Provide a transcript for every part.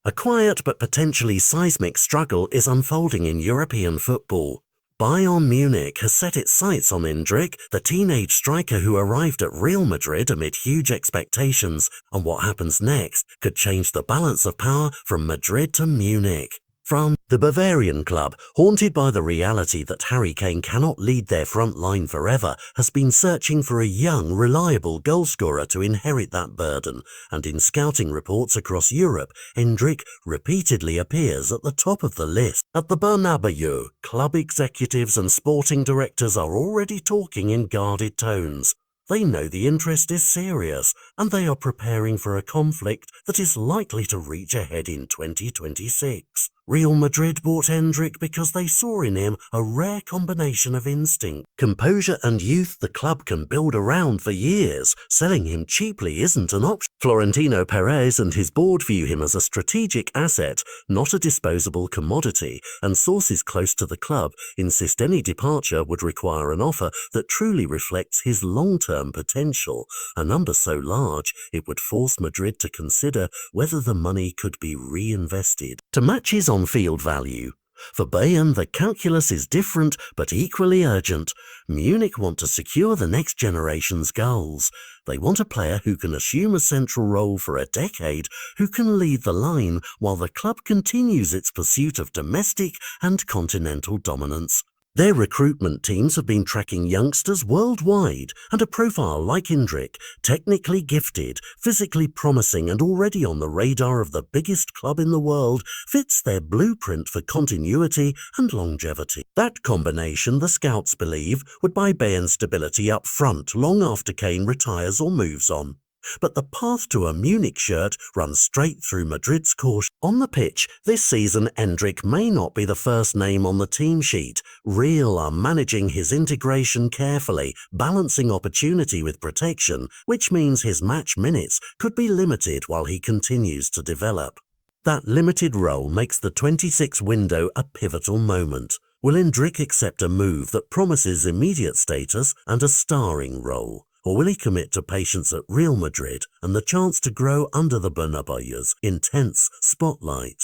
A quiet but potentially seismic struggle is unfolding in European football. Bayern Munich has set its sights on Endrick, the teenage striker who arrived at Real Madrid amid huge expectations, and what happens next could change the balance of power from Madrid to Munich. From the Bavarian club, haunted by the reality that Harry Kane cannot lead their front line forever, has been searching for a young, reliable goalscorer to inherit that burden, and in scouting reports across Europe, Endrick repeatedly appears at the top of the list. At the Bernabeu, club executives and sporting directors are already talking in guarded tones. They know the interest is serious, and they are preparing for a conflict that is likely to reach a head in 2026. Real Madrid bought Endrick because they saw in him a rare combination of instinct, composure and youth the club can build around for years. Selling him cheaply isn't an option. Florentino Perez and his board view him as a strategic asset, not a disposable commodity, and sources close to the club insist any departure would require an offer that truly reflects his long-term potential, a number so large it would force Madrid to consider whether the money could be reinvested to match his on-field value. For Bayern, the calculus is different but equally urgent. Munich want to secure the next generation's goals. They want a player who can assume a central role for a decade, who can lead the line while the club continues its pursuit of domestic and continental dominance. Their recruitment teams have been tracking youngsters worldwide, and a profile like Endrick, technically gifted, physically promising and already on the radar of the biggest club in the world, fits their blueprint for continuity and longevity. That combination, the scouts believe, would buy Bayern stability up front long after Kane retires or moves on. But the path to a Munich shirt runs straight through Madrid's course. On the pitch, this season Endrick may not be the first name on the team sheet. Real are managing his integration carefully, balancing opportunity with protection, which means his match minutes could be limited while he continues to develop. That limited role makes the 26 window a pivotal moment. Will Endrick accept a move that promises immediate status and a starring role? Or will he commit to patience at Real Madrid and the chance to grow under the Bernabeu's intense spotlight?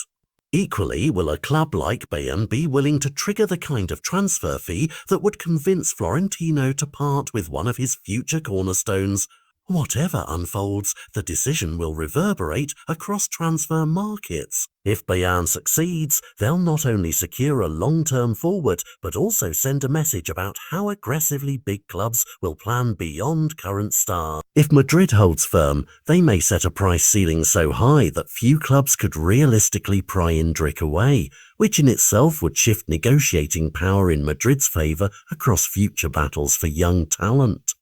Equally, will a club like Bayern be willing to trigger the kind of transfer fee that would convince Florentino to part with one of his future cornerstones? Whatever unfolds, the decision will reverberate across transfer markets. If Bayern succeeds, they'll not only secure a long-term forward, but also send a message about how aggressively big clubs will plan beyond current stars. If Madrid holds firm, they may set a price ceiling so high that few clubs could realistically pry Endrick away, which in itself would shift negotiating power in Madrid's favour across future battles for young talent.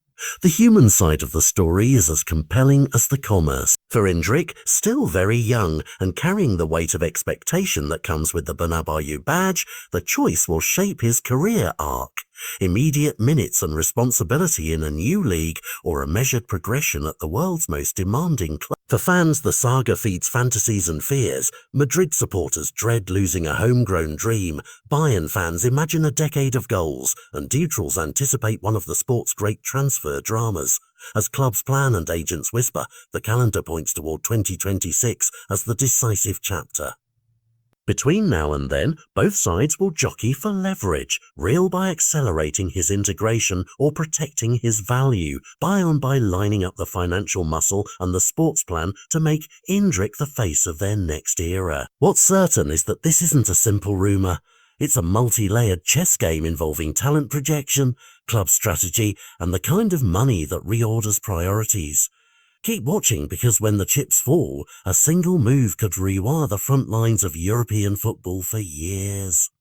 The human side of the story is as compelling as the commerce. For Endrick, still very young and carrying the weight of expectation that comes with the Bernabeu badge, the choice will shape his career arc. Immediate minutes and responsibility in a new league, or a measured progression at the world's most demanding club. For fans, the saga feeds fantasies and fears. Madrid supporters dread losing a homegrown dream. Bayern fans imagine a decade of goals, and neutrals anticipate one of the sport's great transfer dramas. As clubs plan and agents whisper, the calendar points toward 2026 as the decisive chapter. Between now and then, both sides will jockey for leverage, Real by accelerating his integration or protecting his value, Bayern by lining up the financial muscle and the sports plan to make Endrick the face of their next era. What's certain is that this isn't a simple rumour. It's a multi-layered chess game involving talent projection, club strategy, and the kind of money that reorders priorities. Keep watching, because when the chips fall, a single move could rewire the front lines of European football for years.